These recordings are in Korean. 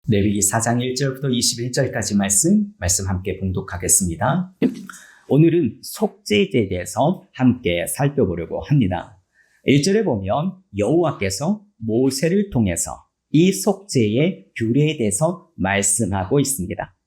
레위기 4장 1절부터 21절까지 말씀 함께 봉독하겠습니다. 오늘은 속죄제에 대해서 함께 살펴보려고 합니다. 1절에 보면 여호와께서 모세를 통해서 이 속죄의 규례에 대해서 말씀하고 있습니다.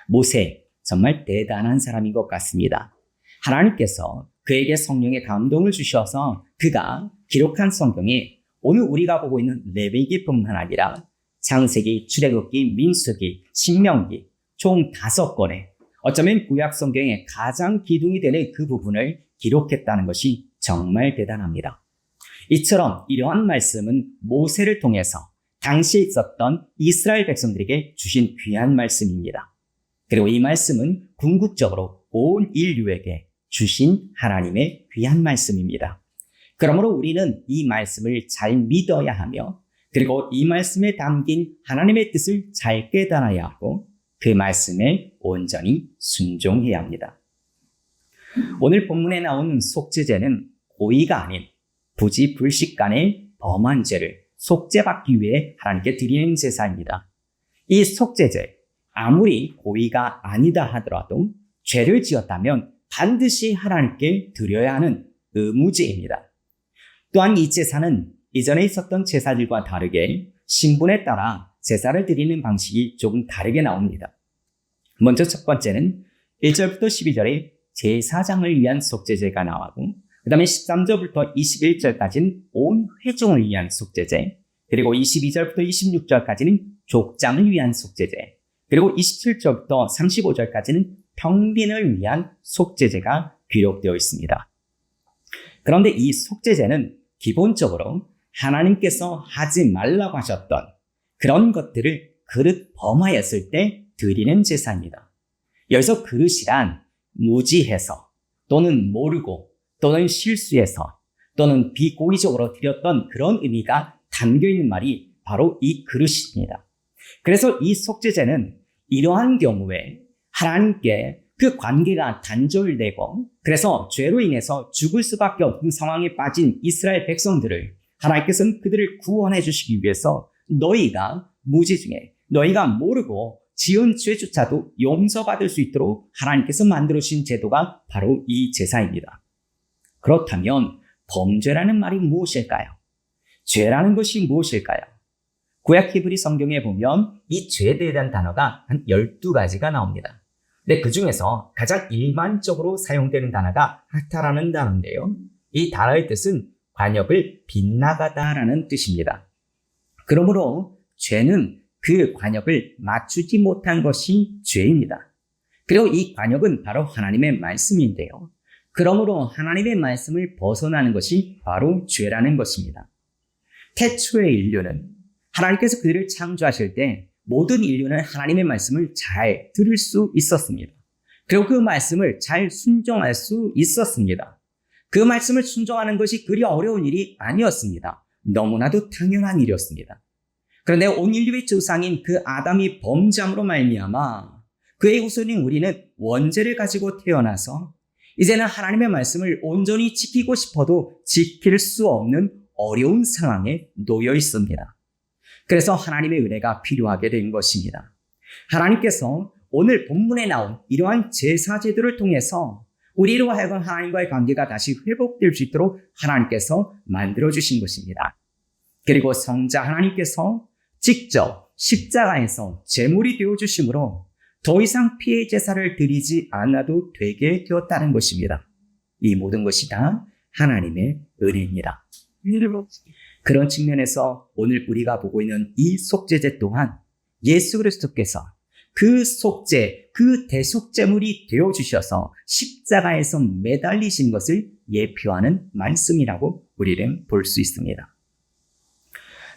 모세, 정말 대단한 사람인 것 같습니다. 하나님께서 그에게 성령의 감동을 주셔서 그가 기록한 성경이 오늘 우리가 보고 있는 레위기뿐만 아니라 창세기, 출애굽기, 민수기, 신명기 총 5권에 어쩌면 구약 성경의 가장 기둥이 되는 그 부분을 기록했다는 것이 정말 대단합니다. 이처럼 이러한 말씀은 모세를 통해서 당시에 있었던 이스라엘 백성들에게 주신 귀한 말씀입니다. 그리고 이 말씀은 궁극적으로 온 인류에게 주신 하나님의 귀한 말씀입니다. 그러므로 우리는 이 말씀을 잘 믿어야 하며 그리고 이 말씀에 담긴 하나님의 뜻을 잘 깨달아야 하고 그 말씀에 온전히 순종해야 합니다. 오늘 본문에 나오는 속죄제는 고의가 아닌 부지불식간의 범한 죄를 속죄받기 위해 하나님께 드리는 제사입니다. 이 속죄제, 아무리 고의가 아니다 하더라도 죄를 지었다면 반드시 하나님께 드려야 하는 의무제입니다. 또한 이 제사는 이전에 있었던 제사들과 다르게 신분에 따라 제사를 드리는 방식이 조금 다르게 나옵니다. 먼저 첫 번째는 1절부터 12절에 제사장을 위한 속죄제가 나오고 그 다음에 13절부터 21절까지는 온 회중을 위한 속죄제, 그리고 22절부터 26절까지는 족장을 위한 속죄제, 그리고 27절부터 35절까지는 평민을 위한 속죄제가 기록되어 있습니다. 그런데 이 속죄제는 기본적으로 하나님께서 하지 말라고 하셨던 그런 것들을 그릇 범하였을 때 드리는 제사입니다. 여기서 그릇이란 무지해서 또는 모르고 또는 실수해서 또는 비고의적으로 드렸던 그런 의미가 담겨있는 말이 바로 이 그릇입니다. 그래서 이 속죄제는 이러한 경우에 하나님께 그 관계가 단절되고 그래서 죄로 인해서 죽을 수밖에 없는 상황에 빠진 이스라엘 백성들을 하나님께서는 그들을 구원해 주시기 위해서 너희가 무지 중에 너희가 모르고 지은 죄조차도 용서받을 수 있도록 하나님께서 만들어주신 제도가 바로 이 제사입니다. 그렇다면 범죄라는 말이 무엇일까요? 죄라는 것이 무엇일까요? 구약 히브리 성경에 보면 이 죄에 대한 단어가 한 12가지가 나옵니다. 근데 그 중에서 가장 일반적으로 사용되는 단어가 하타라는 단어인데요. 이 단어의 뜻은 관역을 빗나가다라는 뜻입니다. 그러므로 죄는 그 관역을 맞추지 못한 것이 죄입니다. 그리고 이 관역은 바로 하나님의 말씀인데요. 그러므로 하나님의 말씀을 벗어나는 것이 바로 죄라는 것입니다. 태초의 인류는 하나님께서 그들을 창조하실 때 모든 인류는 하나님의 말씀을 잘 들을 수 있었습니다. 그리고 그 말씀을 잘 순종할 수 있었습니다. 그 말씀을 순종하는 것이 그리 어려운 일이 아니었습니다. 너무나도 당연한 일이었습니다. 그런데 온 인류의 조상인 그 아담이 범죄함으로 말미암아 그의 후손인 우리는 원죄를 가지고 태어나서 이제는 하나님의 말씀을 온전히 지키고 싶어도 지킬 수 없는 어려운 상황에 놓여 있습니다. 그래서 하나님의 은혜가 필요하게 된 것입니다. 하나님께서 오늘 본문에 나온 이러한 제사 제도를 통해서 우리로 하여금 하나님과의 관계가 다시 회복될 수 있도록 하나님께서 만들어주신 것입니다. 그리고 성자 하나님께서 직접 십자가에서 제물이 되어주심으로 더 이상 피해 제사를 드리지 않아도 되게 되었다는 것입니다. 이 모든 것이 다 하나님의 은혜입니다. 그런 측면에서 오늘 우리가 보고 있는 이 속죄제 또한 예수 그리스도께서 그 속죄, 그 대속제물이 되어주셔서 십자가에서 매달리신 것을 예표하는 말씀이라고 우리는 볼 수 있습니다.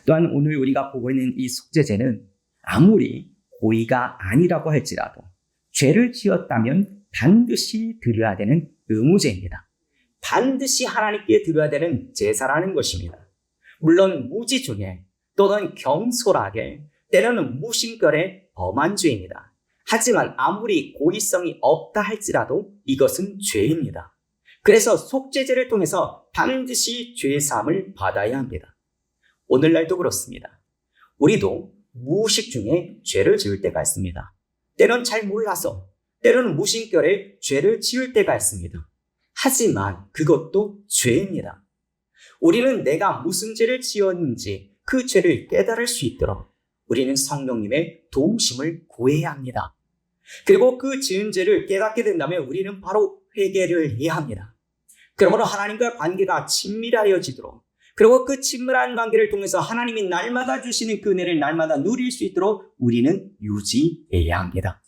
또한 오늘 우리가 보고 있는 이 속죄제는 아무리 고의가 아니라고 할지라도 죄를 지었다면 반드시 드려야 되는 의무제입니다. 반드시 하나님께 드려야 되는 제사라는 것입니다. 물론 무지 중에 또는 경솔하게 때로는 무심결에 범한 죄입니다. 하지만 아무리 고의성이 없다 할지라도 이것은 죄입니다. 그래서 속죄제를 통해서 반드시 죄사함을 받아야 합니다. 오늘날도 그렇습니다. 우리도 무의식 중에 죄를 지을 때가 있습니다. 때는 잘 몰라서, 때로는 무심결에 죄를 지을 때가 있습니다. 하지만 그것도 죄입니다. 우리는 내가 무슨 죄를 지었는지 그 죄를 깨달을 수 있도록 우리는 성령님의 도우심을 구해야 합니다. 그리고 그 지은 죄를 깨닫게 된다면 우리는 바로 회개를 해야 합니다. 그러므로 하나님과 관계가 친밀하여지도록, 그리고 그 친밀한 관계를 통해서 하나님이 날마다 주시는 그 은혜를 날마다 누릴 수 있도록 우리는 유지해야 합니다.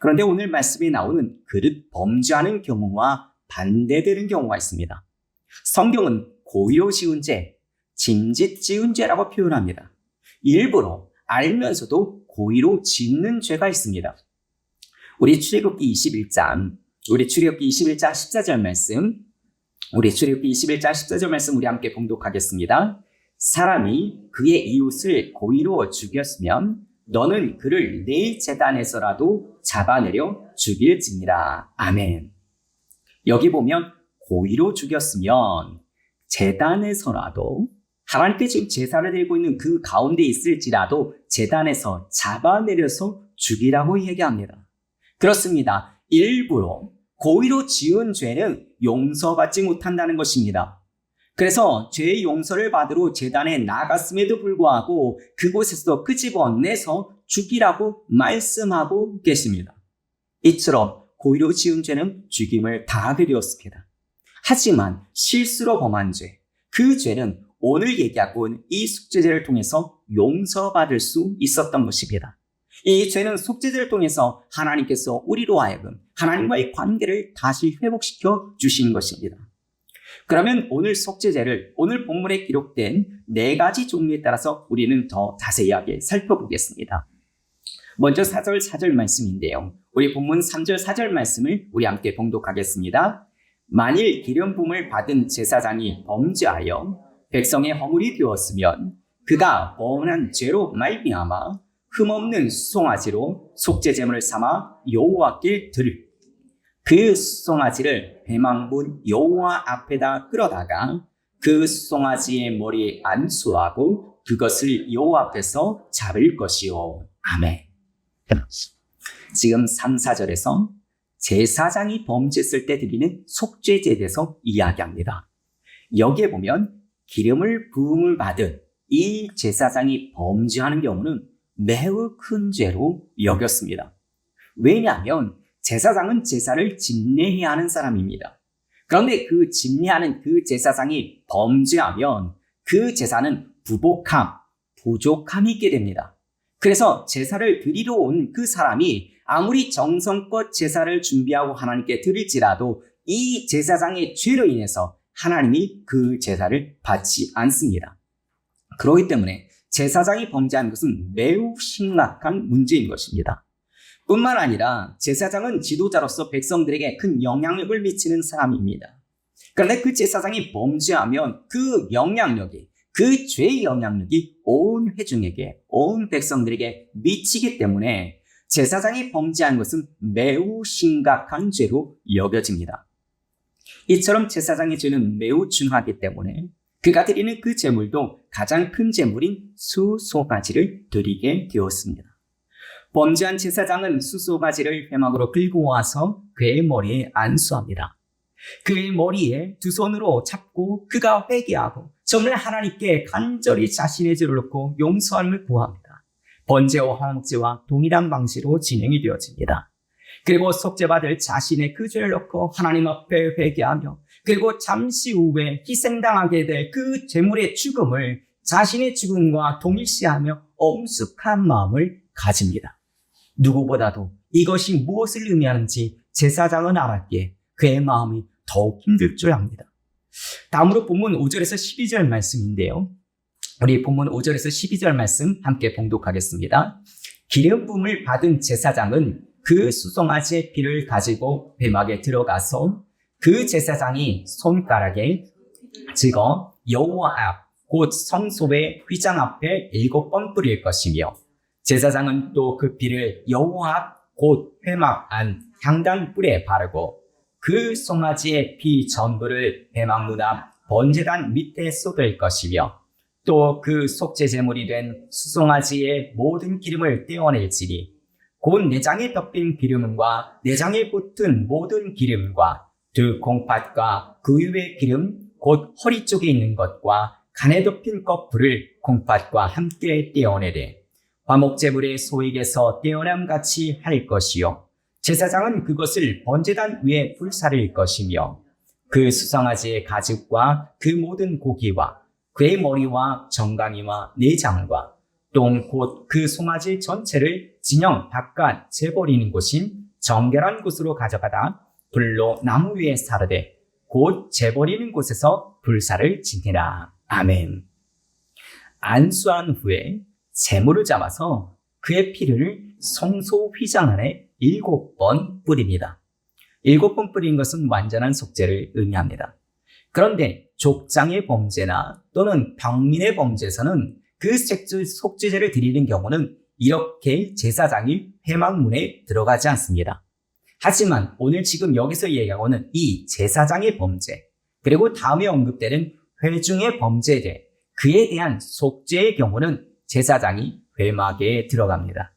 그런데 오늘 말씀에 나오는 그릇 범죄하는 경우와 반대되는 경우가 있습니다. 성경은 고의로 지은 죄, 짐짓 지은 죄라고 표현합니다. 일부러 알면서도 고의로 짓는 죄가 있습니다. 우리 출애굽기 21장 14절 말씀, 우리 함께 봉독하겠습니다. 사람이 그의 이웃을 고의로 죽였으면 너는 그를 내 제단에서라도 잡아내려 죽일지니라. 아멘. 여기 보면 고의로 죽였으면 제단에서라도, 하나님께 지금 제사를 드리고 있는 그 가운데 있을지라도 제단에서 잡아내려서 죽이라고 얘기합니다. 그렇습니다. 일부러 고의로 지은 죄는 용서받지 못한다는 것입니다. 그래서 죄의 용서를 받으러 제단에 나갔음에도 불구하고 그곳에서 끄집어내서 죽이라고 말씀하고 계십니다. 이처럼 고의로 지은 죄는 죽임을 당하게 되었습니다. 하지만 실수로 범한 죄, 그 죄는 오늘 얘기하고 있는 이 속죄제를 통해서 용서받을 수 있었던 것입니다. 이 죄는 속죄제를 통해서 하나님께서 우리로 하여금 하나님과의 관계를 다시 회복시켜 주신 것입니다. 그러면 오늘 속죄제를, 오늘 본문에 기록된 4가지 종류에 따라서 우리는 더 자세하게 살펴보겠습니다. 먼저 4절 말씀인데요. 우리 본문 3절 4절 말씀을 우리 함께 봉독하겠습니다. 만일 기름 부음을 받은 제사장이 범죄하여 백성의 허물이 되었으면 그가 범한 죄로 말미암아 흠없는 수송아지로 속죄제물을 삼아 여호와께 드릴, 그 수송아지를 회막문 여호와 앞에다 끌어다가 그 수송아지의 머리에 안수하고 그것을 여호와 앞에서 잡을 것이요. 아멘. 지금 3, 4절에서 제사장이 범죄했을 때 드리는 속죄제에 대해서 이야기합니다. 여기에 보면 기름을 부음을 받은 이 제사장이 범죄하는 경우는 매우 큰 죄로 여겼습니다. 왜냐하면 제사장은 제사를 집례해야 하는 사람입니다. 그런데 그 집례하는 그 제사장이 범죄하면 그 제사는 부족함이 있게 됩니다. 그래서 제사를 드리러 온 그 사람이 아무리 정성껏 제사를 준비하고 하나님께 드릴지라도 이 제사장의 죄로 인해서 하나님이 그 제사를 받지 않습니다. 그렇기 때문에 제사장이 범죄한 것은 매우 심각한 문제인 것입니다. 뿐만 아니라 제사장은 지도자로서 백성들에게 큰 영향력을 미치는 사람입니다. 그런데 그 제사장이 범죄하면 그 영향력이, 그 죄의 영향력이 온 회중에게, 온 백성들에게 미치기 때문에 제사장이 범죄한 것은 매우 심각한 죄로 여겨집니다. 이처럼 제사장의 죄는 매우 중하기 때문에 그가 드리는 그 제물도 가장 큰 제물인 수송아지를 드리게 되었습니다. 범죄한 제사장은 수송아지를 회막으로 끌고 와서 그의 머리에 안수합니다. 그의 머리에 두 손으로 잡고 그가 회개하고 정말 하나님께 간절히 자신의 죄를 놓고 용서함을 구합니다. 번제와 화목제와 동일한 방식으로 진행이 되어집니다. 그리고 속죄받을 자신의 그 죄를 놓고 하나님 앞에 회개하며, 그리고 잠시 후에 희생당하게 될 그 제물의 죽음을 자신의 죽음과 동일시하며 엄숙한 마음을 가집니다. 누구보다도 이것이 무엇을 의미하는지 제사장은 알았기에 그의 마음이 더욱 힘들 줄 압니다. 다음으로 본문 5절에서 12절 말씀인데요. 우리 본문 5절에서 12절 말씀 함께 봉독하겠습니다. 기름 부음을 받은 제사장은 그 수송아지의 피를 가지고 회막에 들어가서 그 제사장이 손가락에 찍어 여호와 앞, 곧 성소의 휘장 앞에 7번 뿌릴 것이며, 제사장은 또 그 피를 여호와 앞, 곧 회막 안 향단 뿔에 바르고 그 송아지의 피 전부를 회막 문 앞 번제단 밑에 쏟을 것이며, 또 그 속죄 제물이 된 수송아지의 모든 기름을 떼어낼지니 곧 내장에 덮인 기름과 내장에 붙은 모든 기름과 두 콩팥과 그 위의 기름 곧 허리 쪽에 있는 것과 간에 덮인 거풀을 콩팥과 함께 떼어내되 화목제물의 소액에서 떼어남같이 할 것이요 제사장은 그것을 번제단 위에 불사를 것이며 그 수송아지의 가죽과 그 모든 고기와 그의 머리와 정강이와 내장과 똥 곧 그 송아지 전체를 진영 바깥 재버리는 곳인 정결한 곳으로 가져가다 불로 나무 위에 사르되 곧 재버리는 곳에서 불사를 지니라. 아멘. 안수한 후에 제물을 잡아서 그의 피를 성소 휘장 안에 7번 뿌립니다. 7번 뿌린 것은 완전한 속죄를 의미합니다. 그런데 족장의 범죄나 또는 병민의 범죄에서는 그 속죄제를 드리는 경우는 이렇게 제사장이 회막문에 들어가지 않습니다. 하지만 오늘 지금 여기서 얘기하고는 이 제사장의 범죄, 그리고 다음에 언급되는 회중의 범죄에 그에 대한 속죄의 경우는 제사장이 회막에 들어갑니다.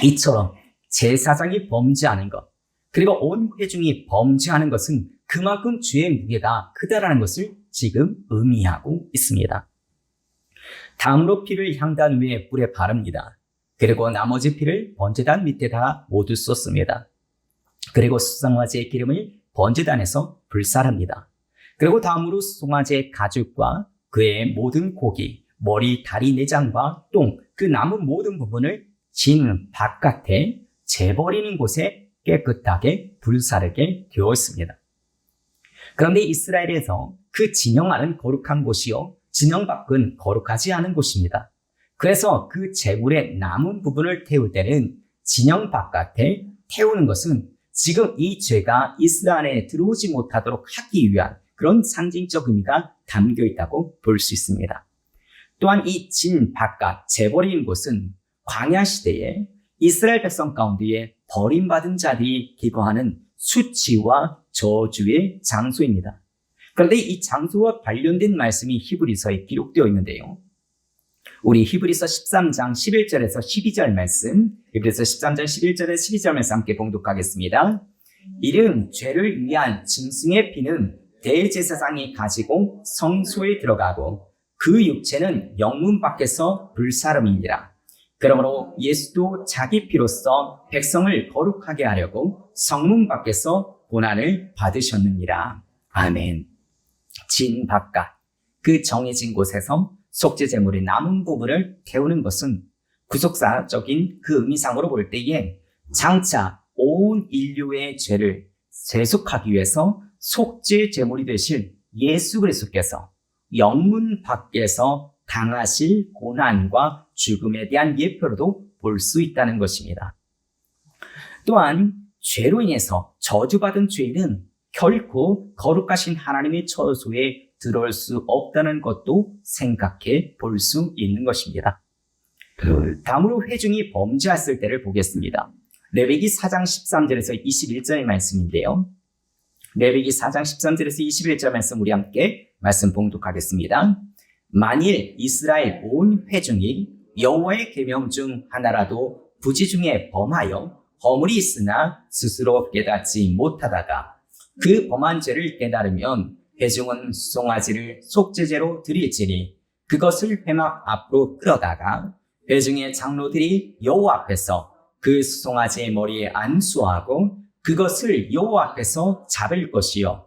이처럼 제사장이 범죄하는 것, 그리고 온 회중이 범죄하는 것은 그만큼 죄의 무게가 크다라는 것을 지금 의미하고 있습니다. 다음으로 피를 향단 위에 뿔에 바릅니다. 그리고 나머지 피를 번제단 밑에다 모두 쏟습니다. 그리고 수송아지의 기름을 번제단에서 불사릅니다. 그리고 다음으로 수송아지의 가죽과 그의 모든 고기, 머리, 다리, 내장과 똥, 그 남은 모든 부분을 진 바깥에 재버리는 곳에 깨끗하게 불사르게 되어 있습니다. 그런데 이스라엘에서 그 진영 안은 거룩한 곳이요 진영 밖은 거룩하지 않은 곳입니다. 그래서 그 제물의 남은 부분을 태울 때는 진영 바깥에 태우는 것은 지금 이 죄가 이스라엘에 들어오지 못하도록 하기 위한 그런 상징적 의미가 담겨 있다고 볼 수 있습니다. 또한 이 진 바깥 재버리는 곳은 광야 시대에 이스라엘 백성 가운데에 버림받은 자들이 기거하는 수치와 저주의 장소입니다. 그런데 이 장소와 관련된 말씀이 히브리서에 기록되어 있는데요. 우리 히브리서 13장 11절에서 12절 말씀, 히브리서 13장 11절에서 12절 말씀 함께 봉독하겠습니다. 이는 죄를 위한 짐승의 피는 대제사장이 가지고 성소에 들어가고 그 육체는 영문 밖에서 불사름이니라. 그러므로 예수도 자기 피로써 백성을 거룩하게 하려고 성문 밖에서 고난을 받으셨느니라. 아멘. 진 바깥, 그 정해진 곳에서 속죄 제물의 남은 부분을 태우는 것은 구속사적인 그 의미상으로 볼 때에 장차 온 인류의 죄를 세속하기 위해서 속죄 제물이 되실 예수 그리스도께서 영문 밖에서 당하실 고난과 죽음에 대한 예표로도 볼 수 있다는 것입니다. 또한 죄로 인해서 저주받은 죄인은 결코 거룩하신 하나님의 처소에 들어올 수 없다는 것도 생각해 볼 수 있는 것입니다. 다음으로 회중이 범죄했을 때를 보겠습니다. 레위기 4장 13절에서 21절의 말씀인데요. 레위기 4장 13절에서 21절 말씀 우리 함께 말씀 봉독하겠습니다. 만일 이스라엘 온 회중이 여호와의 계명 중 하나라도 부지 중에 범하여 허물이 있으나 스스로 깨닫지 못하다가 그 범한 죄를 깨달으면 회중은 수송아지를 속죄제로 드릴지니 그것을 회막 앞으로 끌어다가 회중의 장로들이 여호와 앞에서 그 수송아지의 머리에 안수하고 그것을 여호와 앞에서 잡을 것이요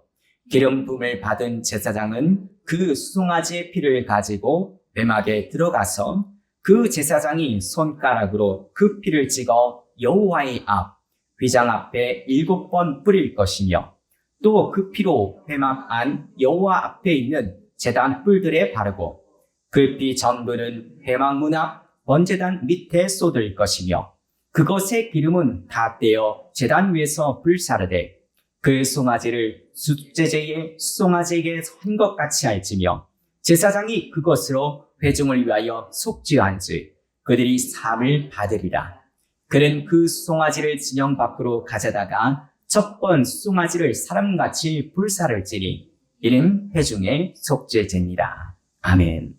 기름 부음을 받은 제사장은 그 수송아지의 피를 가지고 회막에 들어가서 그 제사장이 손가락으로 그 피를 찍어 여호와의 앞 휘장 앞에 7번 뿌릴 것이며 또 그 피로 회막 안 여호와 앞에 있는 제단 뿔들에 바르고 그 피 전부는 회막 문 앞 번제단 밑에 쏟을 것이며 그것의 기름은 다 떼어 제단 위에서 불사르되 그 송아지를 속죄제의 수송아지에게 한 것 같이 할지며 제사장이 그것으로 회중을 위하여 속죄한즉 그들이 사함을 받으리라. 그는 그 수송아지를 진영 밖으로 가져다가 첫 번 수송아지를 사람같이 불사를지니 이는 회중의 속죄제니라. 아멘.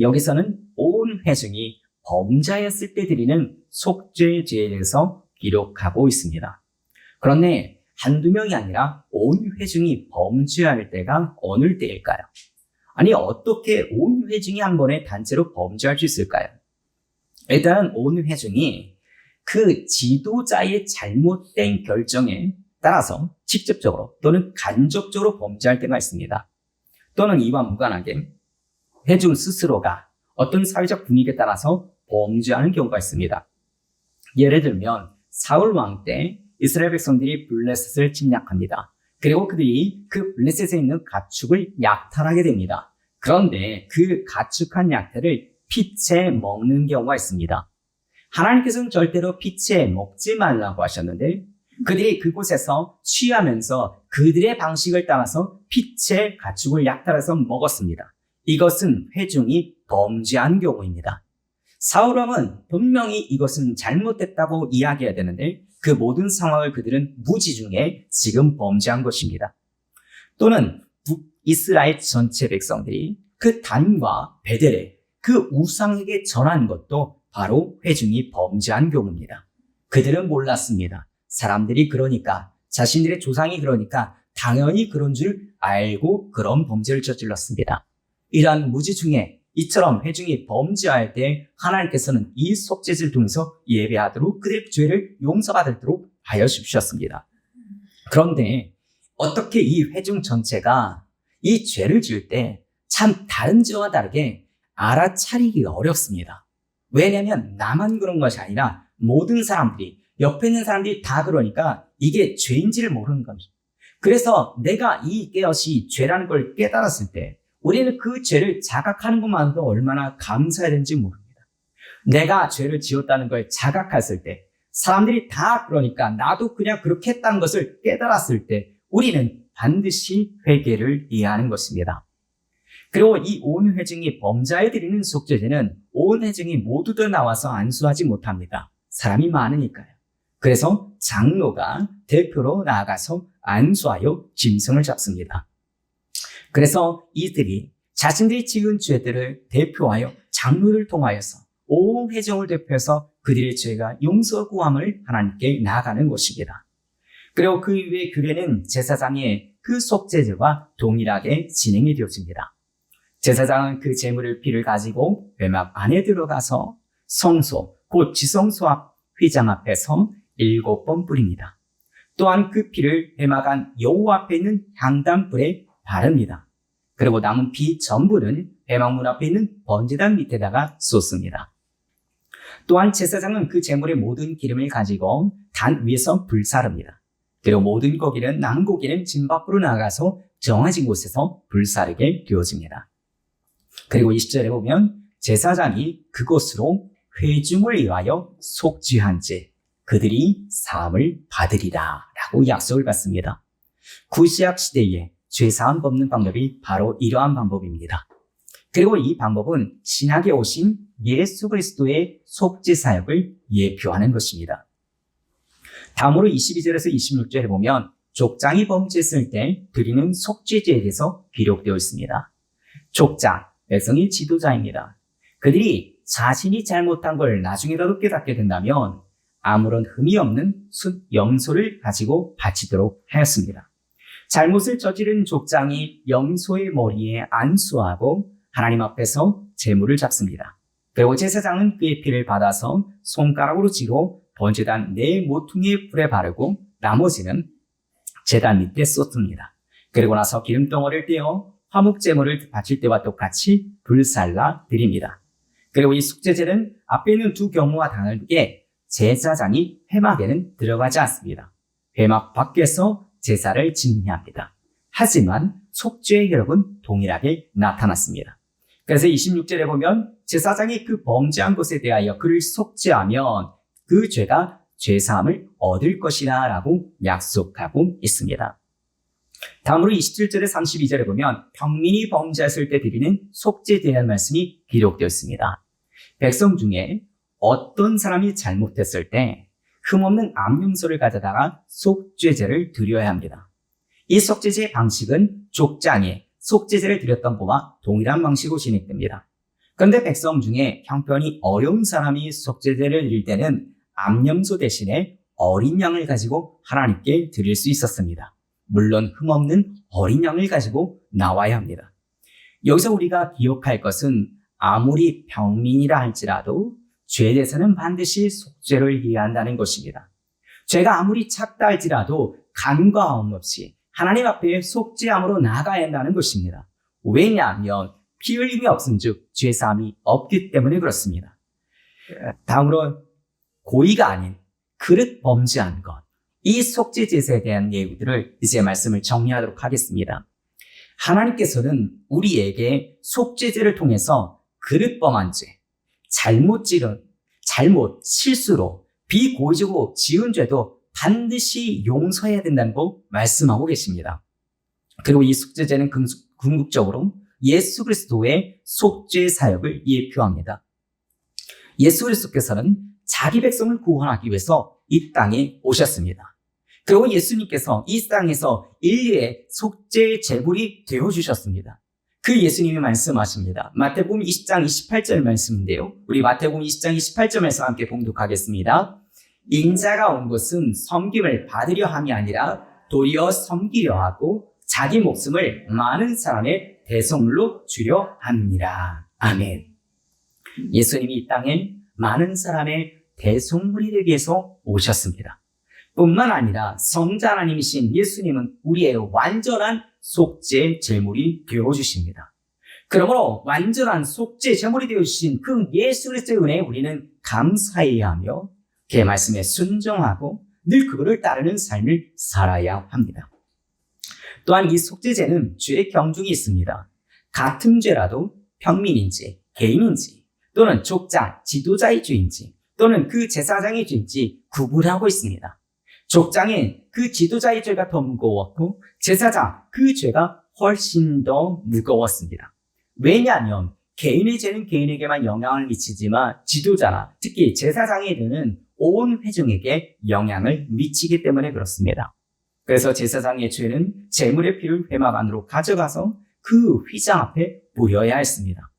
여기서는 온 회중이 범죄하였을 때 드리는 속죄제에 대해서 기록하고 있습니다. 그런데 한두 명이 아니라 온 회중이 범죄할 때가 어느 때일까요? 아니, 어떻게 온 회중이 한 번에 단체로 범죄할 수 있을까요? 일단은 온 회중이 그 지도자의 잘못된 결정에 따라서 직접적으로 또는 간접적으로 범죄할 때가 있습니다. 또는 이와 무관하게 회중 스스로가 어떤 사회적 분위기에 따라서 범죄하는 경우가 있습니다. 예를 들면 사울 왕 때 이스라엘 백성들이 블레셋을 침략합니다. 그리고 그들이 그 블레셋에 있는 가축을 약탈하게 됩니다. 그런데 그 가축한 약탈을 피채 먹는 경우가 있습니다. 하나님께서는 절대로 피채 먹지 말라고 하셨는데 그들이 그곳에서 취하면서 그들의 방식을 따라서 피채 가축을 약탈해서 먹었습니다. 이것은 회중이 범죄한 경우입니다. 사울왕은 분명히 이것은 잘못됐다고 이야기해야 되는데 그 모든 상황을 그들은 무지중에 지금 범죄한 것입니다. 또는 북이스라엘 전체 백성들이 그 단과 베델에 그 우상에게 전한 것도 바로 회중이 범죄한 경우입니다. 그들은 몰랐습니다. 사람들이 그러니까, 자신들의 조상이 그러니까 당연히 그런 줄 알고 그런 범죄를 저질렀습니다. 이러한 무지중에 이처럼 회중이 범죄할 때 하나님께서는 이 속죄제를 통해서 예배하도록 그들의 죄를 용서받도록 하여 주셨습니다. 그런데 어떻게 이 회중 전체가 이 죄를 지을 때 참 다른 죄와 다르게 알아차리기가 어렵습니다. 왜냐하면 나만 그런 것이 아니라 모든 사람들이, 옆에 있는 사람들이 다 그러니까 이게 죄인지를 모르는 겁니다. 그래서 내가 이 깨어시 죄라는 걸 깨달았을 때 우리는 그 죄를 자각하는 것만으로도 얼마나 감사해야 되는지 모릅니다. 내가 죄를 지었다는 걸 자각했을 때, 사람들이 다 그러니까 나도 그냥 그렇게 했다는 것을 깨달았을 때 우리는 반드시 회개를 해야 하는 것입니다. 그리고 이 온 회중이 범죄에 드리는 속죄제는 온 회중이 모두들 나와서 안수하지 못합니다. 사람이 많으니까요. 그래서 장로가 대표로 나아가서 안수하여 짐승을 잡습니다. 그래서 이들이 자신들이 지은 죄들을 대표하여 장로를 통하여서 온 회중을 대표해서 그들의 죄가 용서 구함을 하나님께 나아가는 것입니다. 그리고 그 이후에 규례는 제사장의 그 속죄제와 동일하게 진행이 되어집니다. 제사장은 그 제물을 피를 가지고 회막 안에 들어가서 성소, 곧 지성소 앞 휘장 앞에서 7번 뿌립니다. 또한 그 피를 회막 안 여호와 앞에 있는 향단불에 바릅니다. 그리고 남은 피 전부는 회막문 앞에 있는 번제단 밑에다가 쏟습니다. 또한 제사장은 그 제물의 모든 기름을 가지고 단 위에서 불사릅니다. 그리고 모든 고기는, 남은 고기는 진 밖으로 나가서 정해진 곳에서 불사르게 되어집니다. 그리고 20절에 보면 제사장이 그곳으로 회중을 위하여 속죄한 지 그들이 사함을 받으리라 라고 약속을 받습니다. 구시약 시대에 죄사함 법는 방법이 바로 이러한 방법입니다. 그리고 이 방법은 신약에 오신 예수 그리스도의 속죄 사역을 예표하는 것입니다. 다음으로 22절에서 26절에 보면 족장이 범죄했을 때 드리는 속죄제에 대해서 기록되어 있습니다. 족장, 백성의 지도자입니다. 그들이 자신이 잘못한 걸 나중에라도 깨닫게 된다면 아무런 흠이 없는 숫 염소를 가지고 바치도록 하였습니다. 잘못을 저지른 족장이 염소의 머리에 안수하고 하나님 앞에서 제물을 잡습니다. 그리고 제사장은 그의 피를 받아서 손가락으로 쥐고 번제단 네 모퉁이의 불에 바르고 나머지는 제단 밑에 쏟습니다. 그리고 나서 기름덩어리를 떼어 화목제물을 바칠 때와 똑같이 불살라 드립니다. 그리고 이 속죄제는 앞에 있는 두 경우와 다르게 제사장이 회막에는 들어가지 않습니다. 회막 밖에서 제사를 진행합니다. 하지만 속죄의 기록은 동일하게 나타났습니다. 그래서 26절에 보면 제사장이 그 범죄한 것에 대하여 그를 속죄하면 그 죄가 죄사함을 얻을 것이라 라고 약속하고 있습니다. 다음으로 27절에 32절에 보면 평민이 범죄했을 때 드리는 속죄에 대한 말씀이 기록되어 있습니다. 백성 중에 어떤 사람이 잘못했을 때 흠없는 암염소를 가져다가 속죄제를 드려야 합니다. 이 속죄제의 방식은 족장에 속죄제를 드렸던 것과 동일한 방식으로 진행됩니다. 그런데 백성 중에 형편이 어려운 사람이 속죄제를 드릴 때는 암염소 대신에 어린 양을 가지고 하나님께 드릴 수 있었습니다. 물론 흠없는 어린 양을 가지고 나와야 합니다. 여기서 우리가 기억할 것은 아무리 병민이라 할지라도 죄에 대해서는 반드시 속죄를 해야 한다는 것입니다. 죄가 아무리 작다 할지라도 간과함 없이 하나님 앞에 속죄함으로 나아가야 한다는 것입니다. 왜냐하면 피 흘림이 없은즉 죄사함이 없기 때문에 그렇습니다. 다음으로 고의가 아닌 그릇 범죄한 것, 이 속죄 제사에 대한 예우들을 이제 말씀을 정리하도록 하겠습니다. 하나님께서는 우리에게 속죄제를 통해서 그릇 범한 죄, 잘못, 실수로 비고의적으로 지은 죄도 반드시 용서해야 된다고 말씀하고 계십니다. 그리고 이 속죄제는 궁극적으로 예수 그리스도의 속죄 사역을 예표합니다. 예수 그리스도께서는 자기 백성을 구원하기 위해서 이 땅에 오셨습니다. 그리고 예수님께서 이 땅에서 인류의 속죄 제물이 되어주셨습니다. 그 예수님이 말씀하십니다. 마태복음 20장 28절 말씀인데요. 우리 마태복음 20장 28절 말씀 함께 봉독하겠습니다. 인자가 온 것은 섬김을 받으려 함이 아니라 도리어 섬기려 하고 자기 목숨을 많은 사람의 대속물로 주려 합니다. 아멘. 예수님이 이 땅에 많은 사람의 대속물이 되기 위해서 오셨습니다. 뿐만 아니라 성자 하나님이신 예수님은 우리의 완전한 속죄 제물이 되어주십니다. 그러므로 완전한 속죄 제물이 되어주신 그 예수 그리스도의 은혜에 우리는 감사해야 하며 그의 말씀에 순종하고 늘 그거를 따르는 삶을 살아야 합니다. 또한 이 속죄제는 죄의 경중이 있습니다. 같은 죄라도 평민인지 개인인지 또는 족장, 지도자의 죄인지 또는 그 제사장의 죄인지 구분하고 있습니다. 족장은 그 지도자의 죄가 더 무거웠고 제사장 그 죄가 훨씬 더 무거웠습니다. 왜냐하면 개인의 죄는 개인에게만 영향을 미치지만 지도자나 특히 제사장의 죄는 온 회중에게 영향을 미치기 때문에 그렇습니다. 그래서 제사장의 죄는 제물의 피를 회막 안으로 가져가서 그 휘장 앞에 뿌려야 했습니다.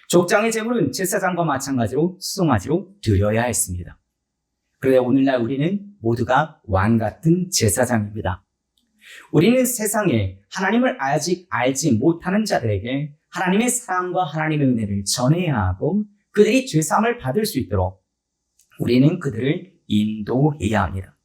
족장의 제물은 제사장과 마찬가지로 수송아지로 드려야 했습니다. 그런데 오늘날 우리는 모두가 왕 같은 제사장입니다. 우리는 세상에 하나님을 아직 알지 못하는 자들에게 하나님의 사랑과 하나님의 은혜를 전해야 하고 그들이 죄사함을 받을 수 있도록 우리는 그들을 인도해야 합니다.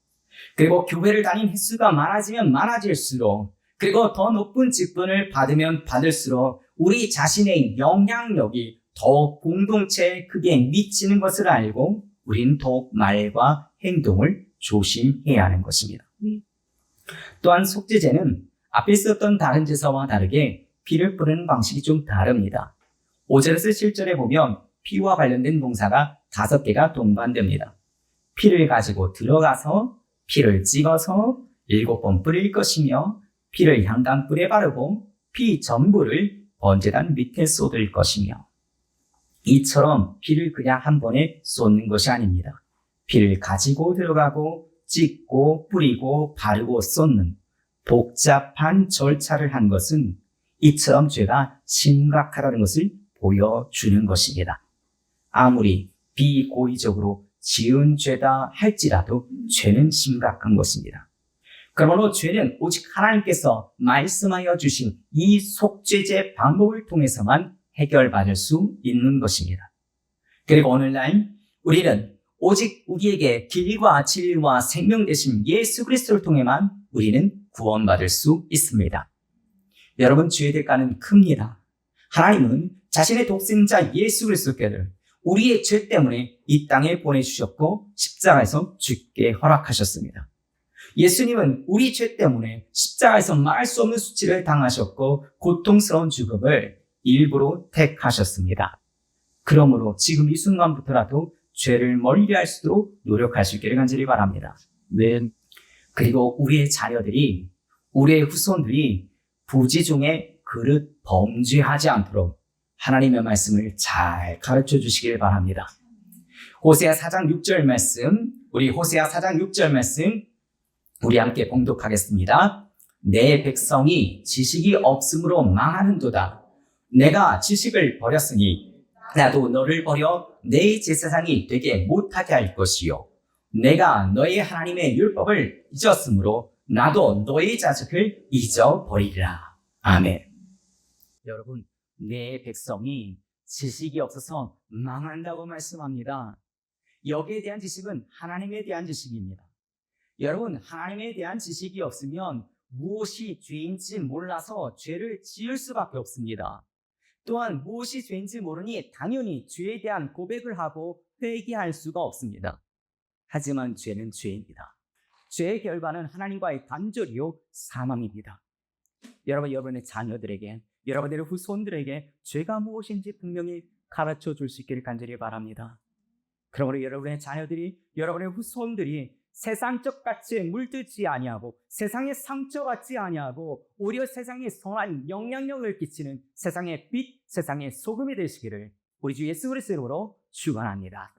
그리고 교회를 다닌 횟수가 많아지면 많아질수록 그리고 더 높은 직분을 받으면 받을수록 우리 자신의 영향력이 더 공동체에 크게 미치는 것을 알고 우리는 더욱 말과 행동을 조심해야 하는 것입니다. 또한 속죄제는 앞에 있었던 다른 제사와 다르게 피를 뿌리는 방식이 좀 다릅니다. 5절에서 7절에 보면 피와 관련된 동사가 5개가 동반됩니다. 피를 가지고 들어가서 피를 찍어서 7번 뿌릴 것이며 피를 향단불에 바르고 피 전부를 번제단 밑에 쏟을 것이며 이처럼 피를 그냥 한 번에 쏟는 것이 아닙니다. 피를 가지고 들어가고 찍고 뿌리고 바르고 쏟는 복잡한 절차를 한 것은 이처럼 죄가 심각하다는 것을 보여주는 것입니다. 아무리 비고의적으로 지은 죄다 할지라도 죄는 심각한 것입니다. 그러므로 죄는 오직 하나님께서 말씀하여 주신 이 속죄제 방법을 통해서만 해결받을 수 있는 것입니다. 그리고 오늘날 우리는 오직 우리에게 길과 진리와 생명 되신 예수 그리스도를 통해만 우리는 구원받을 수 있습니다. 여러분, 죄의 대가는 큽니다. 하나님은 자신의 독생자 예수 그리스도께를 우리의 죄 때문에 이 땅에 보내주셨고 십자가에서 죽게 허락하셨습니다. 예수님은 우리 죄 때문에 십자가에서 말할 수 없는 수치를 당하셨고 고통스러운 죽음을 일부러 택하셨습니다. 그러므로 지금 이 순간부터라도 죄를 멀리할 수 있도록 노력할 수 있기를 간절히 바랍니다. 네. 그리고 우리의 자녀들이, 우리의 후손들이 부지 중에 그릇 범죄하지 않도록 하나님의 말씀을 잘 가르쳐 주시길 바랍니다. 호세아 4장 6절 말씀, 우리 호세아 4장 6절 말씀 우리 함께 봉독하겠습니다. 내 백성이 지식이 없음으로 망하는도다. 내가 지식을 버렸으니 나도 너를 버려 내 제사장이 되게 못하게 할 것이요. 내가 너의 하나님의 율법을 잊었으므로 나도 너의 자식을 잊어버리리라. 아멘. 여러분, 내 백성이 지식이 없어서 망한다고 말씀합니다. 여기에 대한 지식은 하나님에 대한 지식입니다. 여러분, 하나님에 대한 지식이 없으면 무엇이 죄인지 몰라서 죄를 지을 수밖에 없습니다. 또한 무엇이 죄인지 모르니 당연히 죄에 대한 고백을 하고 회개할 수가 없습니다. 하지만 죄는 죄입니다. 죄의 결과는 하나님과의 단절이요 사망입니다. 여러분, 여러분의 자녀들에게, 여러분들의 후손들에게 죄가 무엇인지 분명히 가르쳐 줄 수 있기를 간절히 바랍니다. 그러므로 여러분의 자녀들이, 여러분의 후손들이 세상적 가치에 물들지 아니하고 세상의 상처받지 아니하고 오히려 세상에 선한 영향력을 끼치는 세상의 빛, 세상의 소금이 되시기를 우리 주 예수 그리스도로 축원합니다.